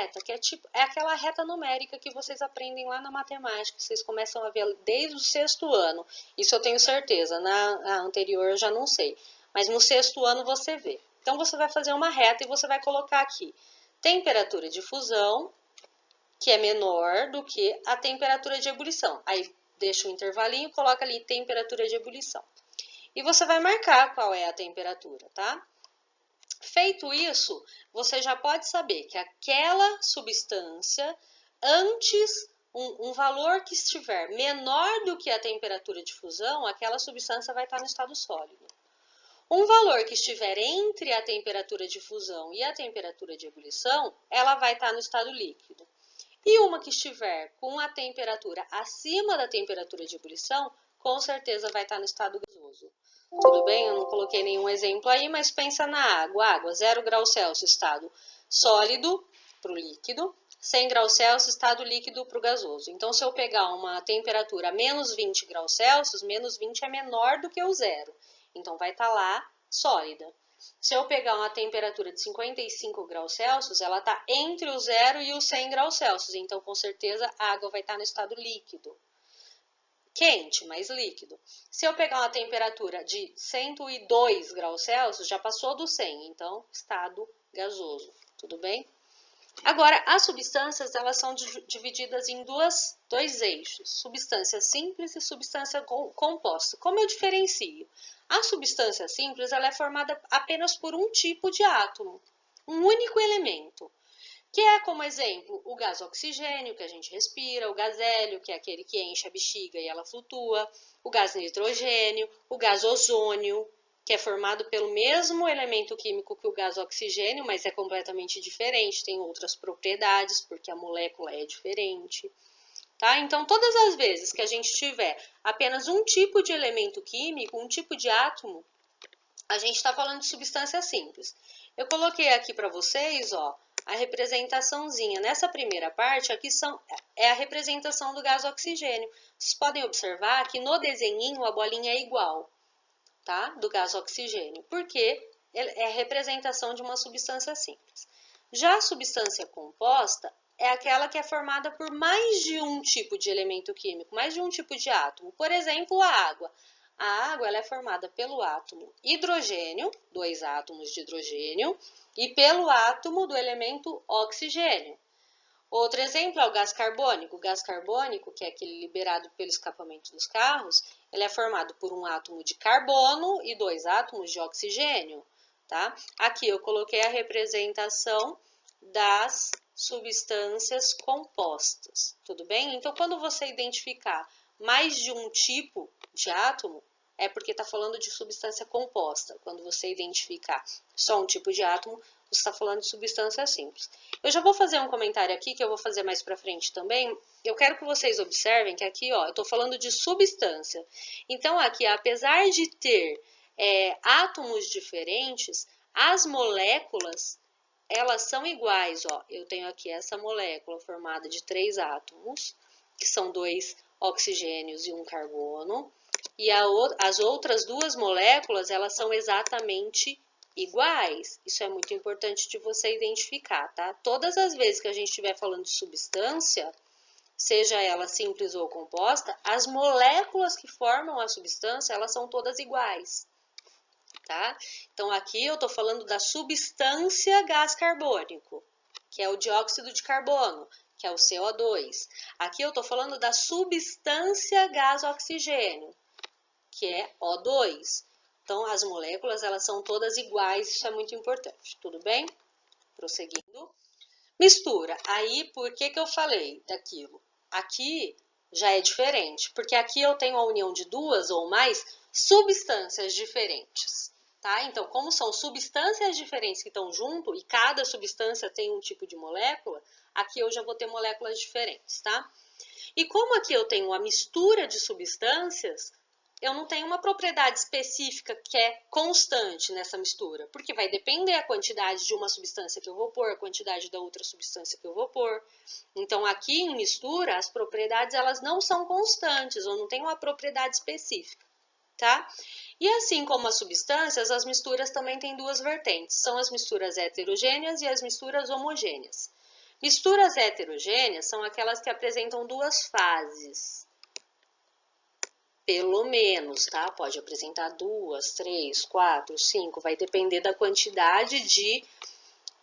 reta, que é aquela reta numérica que vocês aprendem lá na matemática, vocês começam a ver desde o 6º ano. Isso eu tenho certeza, na anterior eu já não sei. Mas no 6º ano você vê. Então você vai fazer uma reta e você vai colocar aqui temperatura de fusão, que é menor do que a temperatura de ebulição. Aí deixa um intervalinho e coloca ali temperatura de ebulição. E você vai marcar qual é a temperatura, tá? Feito isso, você já pode saber que aquela substância, antes, um valor que estiver menor do que a temperatura de fusão, aquela substância vai estar no estado sólido. Um valor que estiver entre a temperatura de fusão e a temperatura de ebulição, ela vai estar no estado líquido. E uma que estiver com a temperatura acima da temperatura de ebulição, com certeza vai estar no estado gasoso. Tudo bem? Eu não coloquei nenhum exemplo aí, mas pensa na água. Água, 0 graus Celsius, estado sólido para o líquido, 100 graus Celsius, estado líquido para o gasoso. Então, se eu pegar uma temperatura menos 20 graus Celsius, menos 20 é menor do que o zero. Então, vai estar lá sólida. Se eu pegar uma temperatura de 55 graus Celsius, ela está entre o 0 e os 100 graus Celsius. Então, com certeza, a água vai estar no estado líquido. Quente, mas líquido. Se eu pegar uma temperatura de 102 graus Celsius, já passou do 100, então estado gasoso, tudo bem? Agora, as substâncias, elas são divididas em dois eixos, substância simples e substância composta. Como eu diferencio? A substância simples, ela é formada apenas por um tipo de átomo, um único elemento. Que é, como exemplo, o gás oxigênio, que a gente respira, o gás hélio, que é aquele que enche a bexiga e ela flutua, o gás nitrogênio, o gás ozônio, que é formado pelo mesmo elemento químico que o gás oxigênio, mas é completamente diferente, tem outras propriedades, porque a molécula é diferente. Tá? Então, todas as vezes que a gente tiver apenas um tipo de elemento químico, um tipo de átomo, a gente está falando de substância simples. Eu coloquei aqui para vocês, ó, a representaçãozinha. Nessa primeira parte, aqui é a representação do gás oxigênio. Vocês podem observar que no desenhinho a bolinha é igual, tá? Do gás oxigênio, porque é a representação de uma substância simples. Já a substância composta é aquela que é formada por mais de um tipo de elemento químico, mais de um tipo de átomo. Por exemplo, a água. A água ela é formada pelo átomo hidrogênio, 2 átomos de hidrogênio, e pelo átomo do elemento oxigênio. Outro exemplo é o gás carbônico. O gás carbônico, que é aquele liberado pelo escapamento dos carros, ele é formado por um átomo de carbono e 2 átomos de oxigênio. Tá? Aqui eu coloquei a representação das substâncias compostas. Tudo bem? Então, quando você identificar mais de um tipo de átomo, é porque está falando de substância composta. Quando você identificar só um tipo de átomo, você está falando de substância simples. Eu já vou fazer um comentário aqui, que eu vou fazer mais para frente também. Eu quero que vocês observem que aqui, ó, eu estou falando de substância. Então, aqui, apesar de ter átomos diferentes, as moléculas, elas são iguais, ó. Eu tenho aqui essa molécula formada de 3 átomos, que são 2 oxigênios e um carbono. E as outras 2 moléculas, elas são exatamente iguais. Isso é muito importante de você identificar, tá? Todas as vezes que a gente estiver falando de substância, seja ela simples ou composta, as moléculas que formam a substância, elas são todas iguais, tá? Então, aqui eu estou falando da substância gás carbônico, que é o dióxido de carbono, que é o CO2. Aqui eu estou falando da substância gás oxigênio, que é O2. Então, as moléculas, elas são todas iguais, isso é muito importante, tudo bem? Prosseguindo. Mistura. Aí, por que eu falei daquilo? Aqui já é diferente, porque aqui eu tenho a união de 2 ou mais substâncias diferentes, tá? Então, como são substâncias diferentes que estão junto e cada substância tem um tipo de molécula, aqui eu já vou ter moléculas diferentes, tá? E como aqui eu tenho a mistura de substâncias, eu não tenho uma propriedade específica que é constante nessa mistura, porque vai depender a quantidade de uma substância que eu vou pôr, a quantidade da outra substância que eu vou pôr. Então, aqui em mistura, as propriedades elas não são constantes, ou não tem uma propriedade específica, tá? E assim como as substâncias, as misturas também têm 2 vertentes, são as misturas heterogêneas e as misturas homogêneas. Misturas heterogêneas são aquelas que apresentam duas fases. Pelo menos, tá? Pode apresentar 2, 3, 4, 5, vai depender da quantidade de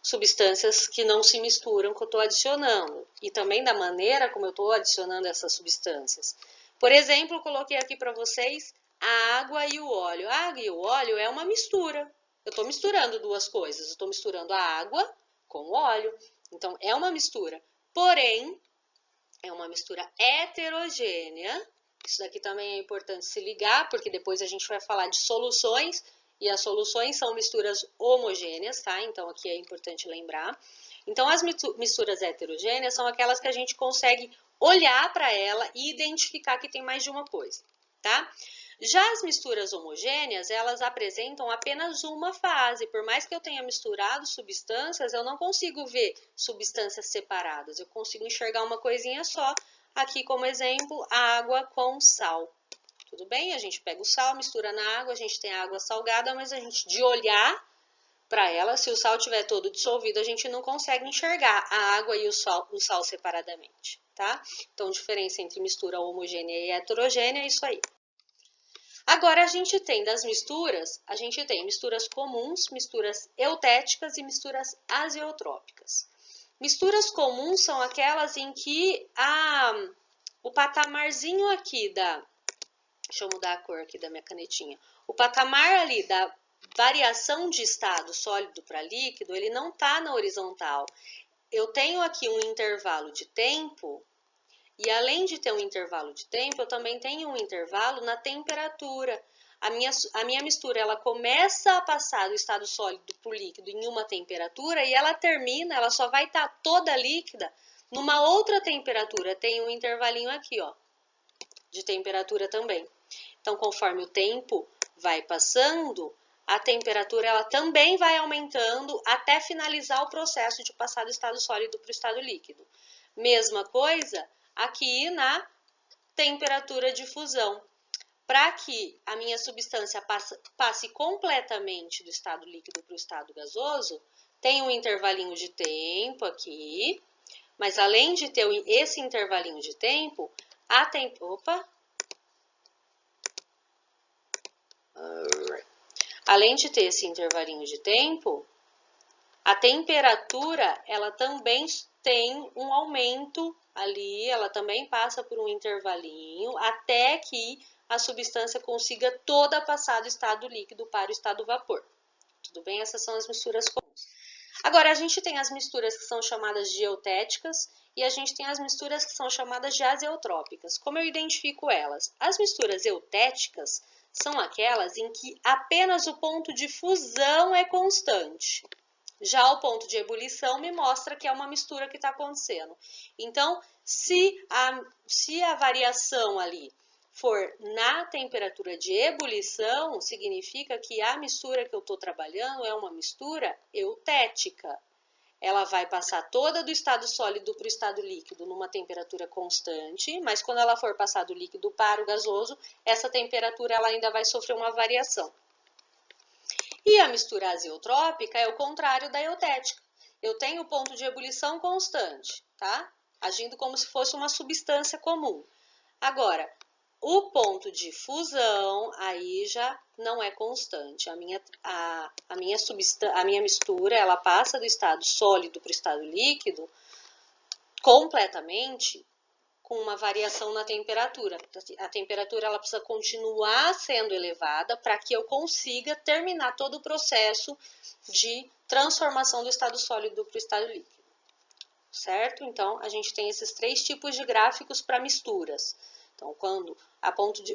substâncias que não se misturam que eu estou adicionando e também da maneira como eu estou adicionando essas substâncias. Por exemplo, eu coloquei aqui para vocês a água e o óleo. A água e o óleo é uma mistura. Eu estou misturando duas coisas. Eu estou misturando a água com o óleo. Então, é uma mistura. Porém, é uma mistura heterogênea. Isso daqui também é importante se ligar, porque depois a gente vai falar de soluções, e as soluções são misturas homogêneas, tá? Então, aqui é importante lembrar. Então, as misturas heterogêneas são aquelas que a gente consegue olhar para ela e identificar que tem mais de uma coisa, tá? Já as misturas homogêneas, elas apresentam apenas uma fase. Por mais que eu tenha misturado substâncias, eu não consigo ver substâncias separadas. Eu consigo enxergar uma coisinha só. Aqui, como exemplo, a água com sal. Tudo bem? A gente pega o sal, mistura na água, a gente tem a água salgada, mas a gente, de olhar para ela, se o sal estiver todo dissolvido, a gente não consegue enxergar a água e o sal separadamente, tá? Então, diferença entre mistura homogênea e heterogênea é isso aí. Agora, a gente tem das misturas, a gente tem misturas comuns, misturas eutéticas e misturas azeotrópicas. Misturas comuns são aquelas em que o patamarzinho aqui deixa eu mudar a cor aqui da minha canetinha. O patamar ali da variação de estado sólido para líquido, ele não está na horizontal. Eu tenho aqui um intervalo de tempo. E além de ter um intervalo de tempo, eu também tenho um intervalo na temperatura. A minha mistura, ela começa a passar do estado sólido para o líquido em uma temperatura e ela termina, ela só vai estar toda líquida numa outra temperatura. Tem um intervalinho aqui, ó, de temperatura também. Então, conforme o tempo vai passando, a temperatura ela também vai aumentando até finalizar o processo de passar do estado sólido para o estado líquido. Mesma coisa aqui na temperatura de fusão. Para que a minha substância passe completamente do estado líquido para o estado gasoso, tem um intervalinho de tempo aqui, mas além de ter esse intervalinho de tempo, além de ter esse intervalinho de tempo, a temperatura ela também tem um aumento ali, ela também passa por um intervalinho até que a substância consiga toda passar do estado líquido para o estado vapor. Tudo bem? Essas são as misturas comuns. Agora, a gente tem as misturas que são chamadas de eutéticas e a gente tem as misturas que são chamadas de azeotrópicas. Como eu identifico elas? As misturas eutéticas são aquelas em que apenas o ponto de fusão é constante. Já o ponto de ebulição me mostra que é uma mistura que está acontecendo. Então, se a variação ali for na temperatura de ebulição, significa que a mistura que eu estou trabalhando é uma mistura eutética. Ela vai passar toda do estado sólido para o estado líquido numa temperatura constante, mas quando ela for passar do líquido para o gasoso, essa temperatura ela ainda vai sofrer uma variação. E a mistura azeotrópica é o contrário da eutética. Eu tenho o ponto de ebulição constante, tá? Agindo como se fosse uma substância comum. Agora, o ponto de fusão aí já não é constante. A minha mistura ela passa do estado sólido para o estado líquido completamente com uma variação na temperatura. A temperatura ela precisa continuar sendo elevada para que eu consiga terminar todo o processo de transformação do estado sólido para o estado líquido. Certo? Então, a gente tem esses três tipos de gráficos para misturas. Então, quando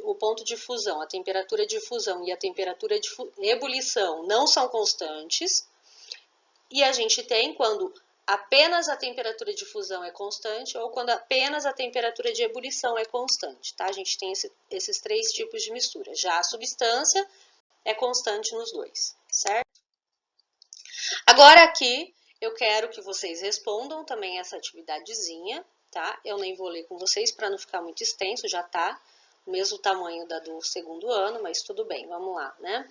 o ponto de fusão, a temperatura de fusão e a temperatura de ebulição não são constantes, e a gente tem quando apenas a temperatura de fusão é constante ou quando apenas a temperatura de ebulição é constante, tá? A gente tem esses três tipos de mistura. Já a substância é constante nos dois, certo? Agora aqui eu quero que vocês respondam também essa atividadezinha, tá? Eu nem vou ler com vocês para não ficar muito extenso, já tá o mesmo tamanho da do segundo ano, mas tudo bem, vamos lá, né?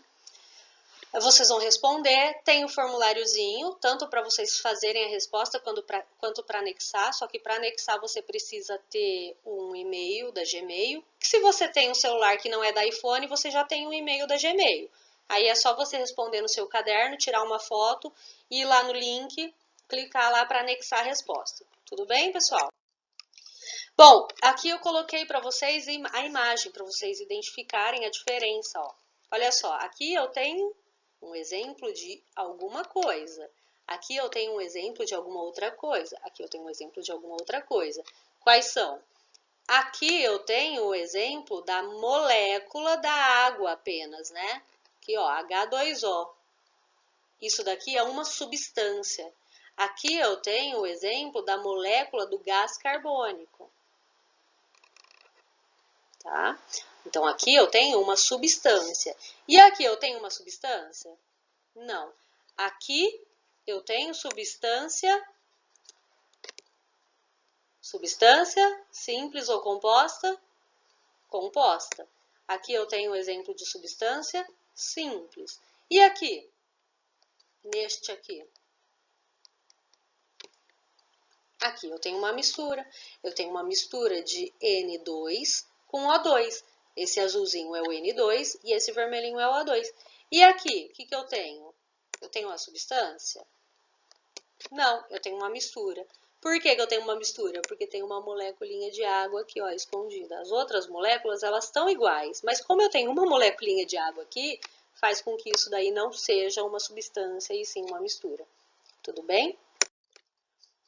Vocês vão responder, tem o formuláriozinho, tanto para vocês fazerem a resposta quanto para anexar, só que para anexar você precisa ter um e-mail da Gmail. Se você tem um celular que não é da iPhone, você já tem um e-mail da Gmail. Aí é só você responder no seu caderno, tirar uma foto, ir lá no link, clicar lá para anexar a resposta. Tudo bem, pessoal? Bom, aqui eu coloquei para vocês a imagem, para vocês identificarem a diferença, ó. Olha só, aqui eu tenho um exemplo de alguma coisa. Aqui eu tenho um exemplo de alguma outra coisa. Aqui eu tenho um exemplo de alguma outra coisa. Quais são? Aqui eu tenho o exemplo da molécula da água apenas, né? Aqui, ó, H2O. Isso daqui é uma substância. Aqui eu tenho o exemplo da molécula do gás carbônico. Tá? Então, aqui eu tenho uma substância. E aqui eu tenho uma substância? Não. Aqui eu tenho substância simples ou composta? Composta. Aqui eu tenho um exemplo de substância simples. E aqui? Neste aqui. Aqui eu tenho uma mistura. Eu tenho uma mistura de N2 com O2. Esse azulzinho é o N2 e esse vermelhinho é o O2. E aqui, o que eu tenho? Eu tenho uma substância? Não, eu tenho uma mistura. Por que eu tenho uma mistura? Porque tem uma moleculinha de água aqui, ó, escondida. As outras moléculas, elas estão iguais. Mas como eu tenho uma moleculinha de água aqui, faz com que isso daí não seja uma substância e sim uma mistura. Tudo bem?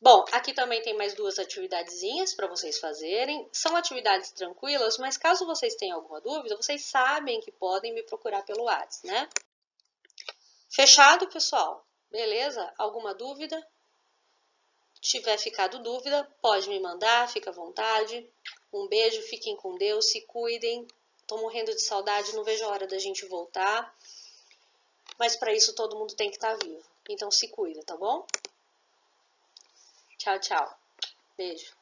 Bom, aqui também tem mais duas atividadezinhas para vocês fazerem. São atividades tranquilas, mas caso vocês tenham alguma dúvida, vocês sabem que podem me procurar pelo WhatsApp, né? Fechado, pessoal? Beleza? Alguma dúvida? Tiver ficado dúvida, pode me mandar, fica à vontade. Um beijo, fiquem com Deus, se cuidem. Tô morrendo de saudade, não vejo a hora da gente voltar. Mas para isso todo mundo tem que estar vivo. Então se cuida, tá bom? Tchau, tchau. Beijo.